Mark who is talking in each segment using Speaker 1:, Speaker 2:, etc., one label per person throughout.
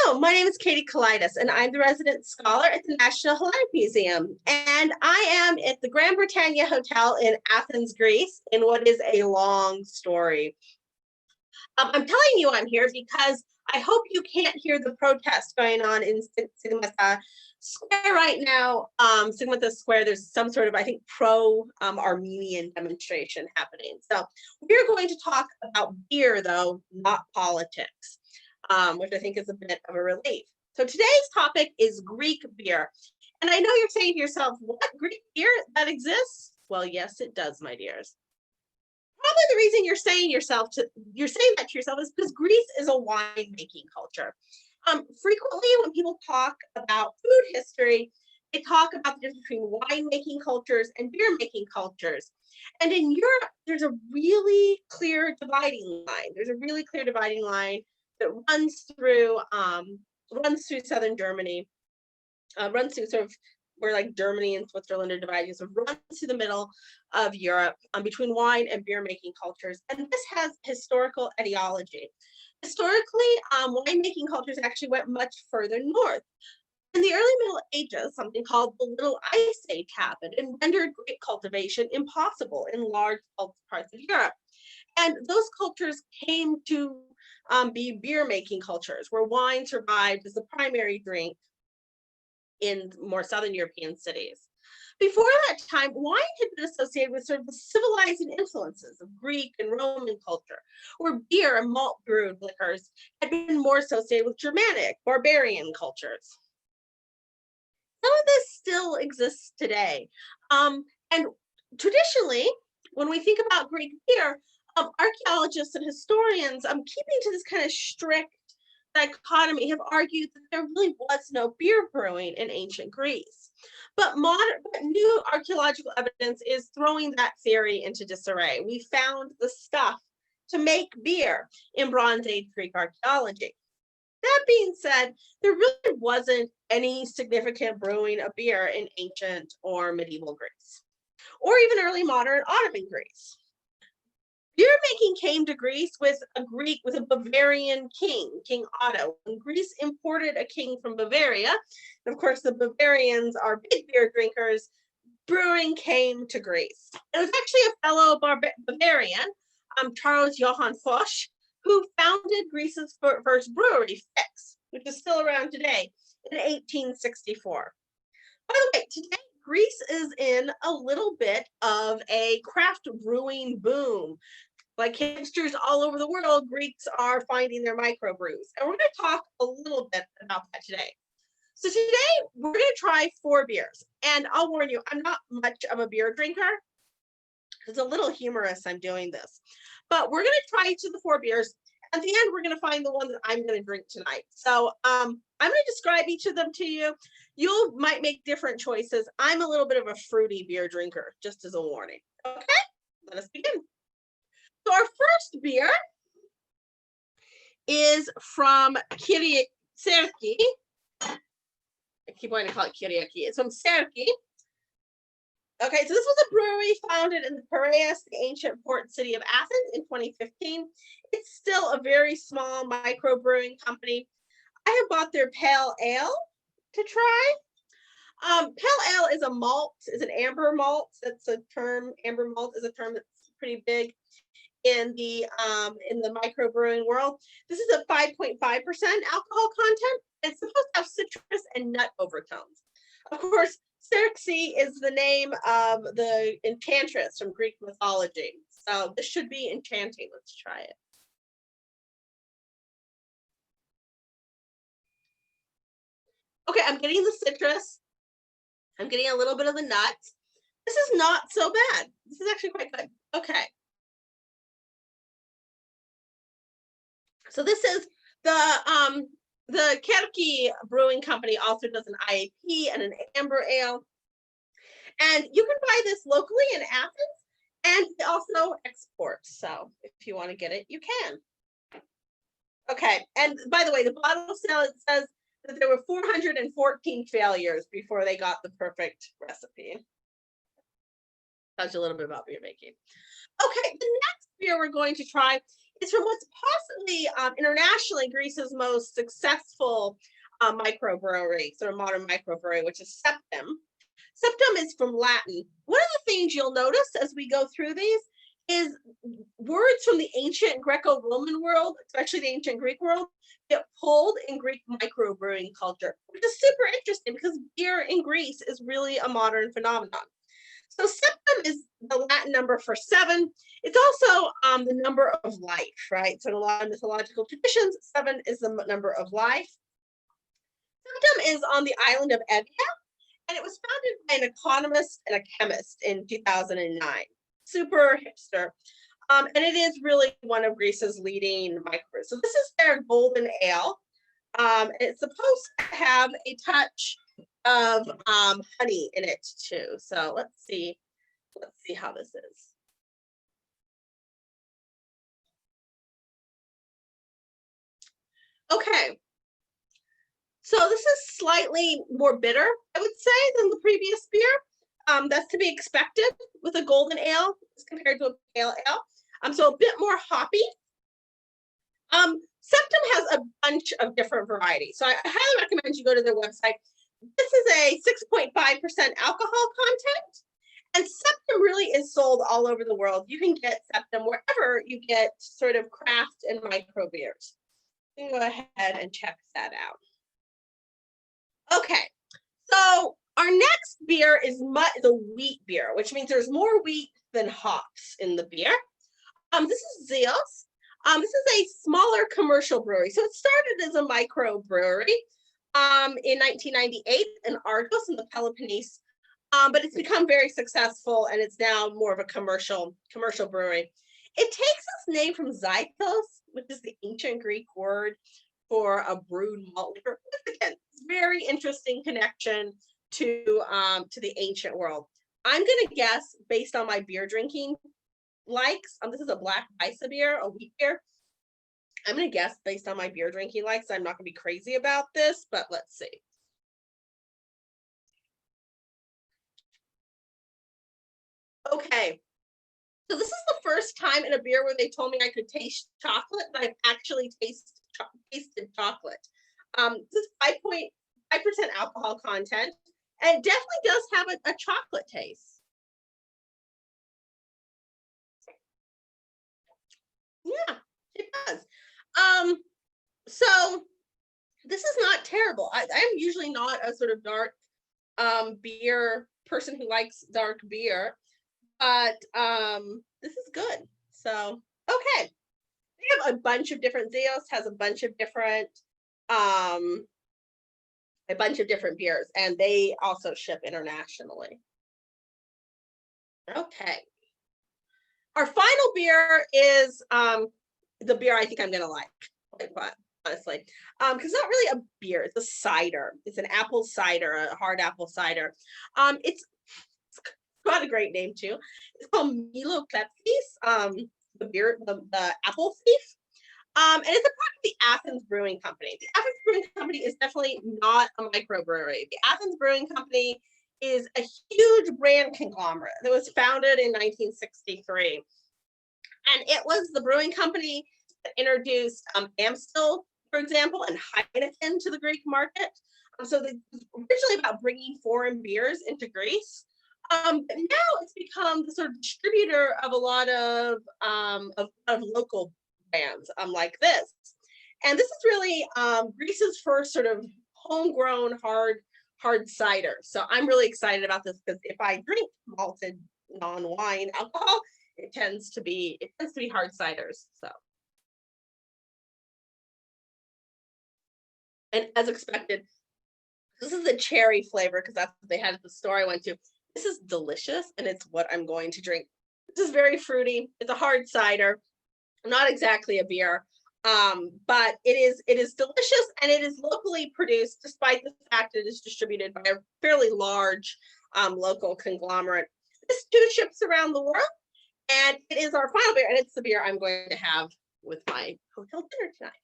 Speaker 1: Hello, my name is Katie Kalaitis, and I'm the resident scholar at the National Hellenic Museum. And I am at the Grand Britannia Hotel in Athens, Greece, in what is a long story. I'm telling you I'm here because I hope you can't hear the protest going on in Sigmata Square right now. Sigmata Square, there's some sort of, I think, pro-Armenian demonstration happening. So we're going to talk about beer, though, not politics. Which I think is a bit of a relief. So today's topic is Greek beer. And I know you're saying to yourself, what, Greek beer that exists? Well, yes, it does, my dears. Probably the reason you're saying that to yourself is because Greece is a winemaking culture. Frequently, when people talk about food history, they talk about the difference between winemaking cultures and beer making cultures. And in Europe, there's a really clear dividing line. That runs through southern Germany, runs through sort of where like Germany and Switzerland are divided, so runs through the middle of Europe between wine and beer making cultures. And this has historical etiology. Historically, winemaking cultures actually went much further north. In the early Middle Ages, something called the Little Ice Age happened and rendered grape cultivation impossible in large parts of Europe. And those cultures came to be beer making cultures where wine survived as the primary drink in more southern European cities. Before that time, wine had been associated with sort of the civilizing influences of Greek and Roman culture, where beer and malt brewed liquors had been more associated with Germanic, barbarian cultures. Some of this still exists today. And traditionally, when we think about Greek beer, archaeologists and historians, keeping to this kind of strict dichotomy, have argued that there really was no beer brewing in ancient Greece. But new archaeological evidence is throwing that theory into disarray. We found the stuff to make beer in Bronze Age Greek archaeology. That being said, there really wasn't any significant brewing of beer in ancient or medieval Greece, or even early modern Ottoman Greece. Beer making came to Greece with a Bavarian king, King Otto. And Greece imported a king from Bavaria. And of course, the Bavarians are big beer drinkers. Brewing came to Greece. It was actually a fellow Bavarian, Charles Johann Foch, who founded Greece's first brewery, Fix, which is still around today, in 1864. By the way, today, Greece is in a little bit of a craft brewing boom. Like hipsters all over the world, Greeks are finding their microbrews. And we're going to talk a little bit about that today. So today, we're going to try 4 beers. And I'll warn you, I'm not much of a beer drinker. It's a little humorous I'm doing this. But we're going to try each of the 4 beers. At the end, we're going to find the one that I'm going to drink tonight. So I'm going to describe each of them to you. You might make different choices. I'm a little bit of a fruity beer drinker, just as a warning. Okay, let us begin. So our first beer is from Serki. I keep wanting to call it Kyriaki. It's from Serki. Okay, so this was a brewery founded in the Piraeus, the ancient port city of Athens, in 2015. It's still a very small microbrewing company. I have bought their pale ale to try. Pale ale is an amber malt. That's a term. Amber malt is a term that's pretty big in the microbrewing world. This is a 5.5% alcohol content. It's supposed to have citrus and nut overtones. Of course, Circe is the name of the enchantress from Greek mythology. So this should be enchanting. Let's try it. Okay, I'm getting the citrus. I'm getting a little bit of the nuts. This is not so bad. This is actually quite good. Okay. So this is the ΚΙΡΚΗ Brewing Company also does an IAP and an amber ale. And you can buy this locally in Athens, and they also export. So if you want to get it, you can. Okay, and by the way, the bottle says that there were 414 failures before they got the perfect recipe. Tells you a little bit about beer making. Okay, the next beer we're going to try is from what's possibly internationally Greece's most successful microbrewery, sort of modern microbrewery, which is Septem. Septem is from Latin. One of the things you'll notice as we go through these is words from the ancient Greco-Roman world, especially the ancient Greek world, get pulled in Greek microbrewing culture, which is super interesting because beer in Greece is really a modern phenomenon. So septem is the Latin number for 7. It's also the number of life, right? So in a lot of mythological traditions, 7 is the number of life. Septem is on the island of Evia, and it was founded by an economist and a chemist in 2009. Super hipster. And it is really one of Greece's leading microbrews. So this is their golden ale. And it's supposed to have a touch of honey in it too. So let's see how this is. Okay. So this is slightly more bitter, I would say, than the previous beer. That's to be expected with a golden ale as compared to a pale ale. So a bit more hoppy. Septem has a bunch of different varieties. So I highly recommend you go to their website. This is a 6.5% alcohol content. And Septem really is sold all over the world. You can get Septem wherever you get sort of craft and micro beers. You can go ahead and check that out. Okay, so our next beer is a wheat beer, which means there's more wheat than hops in the beer. This is ZEOS. This is a smaller commercial brewery. So it started as a microbrewery in 1998 in Argos in the Peloponnese, but it's become very successful and it's now more of a commercial brewery. It takes its name from zeos, which is the ancient Greek word for a brewed malt liquor. Again, very interesting connection to the ancient world. I'm gonna guess based on my beer drinking likes. This is a black Weisse beer, a wheat beer. I'm gonna guess based on my beer drinking likes. I'm not gonna be crazy about this, but let's see. Okay, so this is the first time in a beer where they told me I could taste chocolate, but I've actually tasted chocolate. This is 5.5% alcohol content, and it definitely does have a chocolate taste. Yeah, it does. So this is not terrible. I'm usually not a sort of dark beer person who likes dark beer, but this is good. So okay, we have a bunch of different ZEOS has a bunch of different beers, and they also ship internationally. Okay, our final beer is the beer I think I'm gonna like honestly, because it's not really a beer, it's a cider. It's an apple cider, a hard apple cider. It's got a great name too. It's called ΜΗΛΟ ΚΛΕΘΤΗΣ, the apple thief. And it's a part of the Athens Brewing Company. The Athens Brewing Company is definitely not a microbrewery. The Athens Brewing Company is a huge brand conglomerate that was founded in 1963. And it was the brewing company that introduced Amstel, for example, and Heineken to the Greek market. So it was originally about bringing foreign beers into Greece. But now it's become the sort of distributor of a lot of local brands like this. And this is really Greece's first sort of homegrown hard cider. So I'm really excited about this because if I drink malted non-wine alcohol, it tends to be hard ciders. So, and as expected, this is the cherry flavor because that's what they had at the store I went to. This is delicious, and it's what I'm going to drink. This is very fruity. It's a hard cider, not exactly a beer, but it is delicious, and it is locally produced, despite the fact that it is distributed by a fairly large local conglomerate. This too ships around the world, and it is our final beer, and it's the beer I'm going to have with my hotel dinner tonight.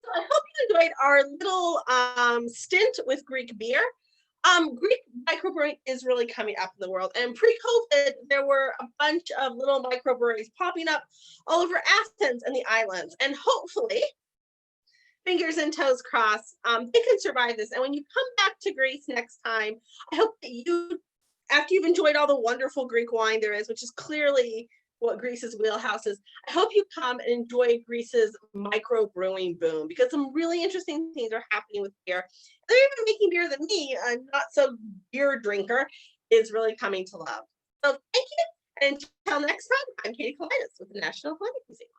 Speaker 1: So I hope you enjoyed our little stint with Greek beer. Greek microbrewing is really coming up in the world. And pre-COVID, there were a bunch of little microbreweries popping up all over Athens and the islands. And hopefully, fingers and toes crossed, they can survive this. And when you come back to Greece next time, I hope that you, after you've enjoyed all the wonderful Greek wine there is, which is clearly what Greece's wheelhouse is, I hope you come and enjoy Greece's microbrewing boom, because some really interesting things are happening with beer. They're even making beer that me, a not so beer drinker, is really coming to love. So thank you. And until next time, I'm Katie Kalaitis with the National Hellenic Museum.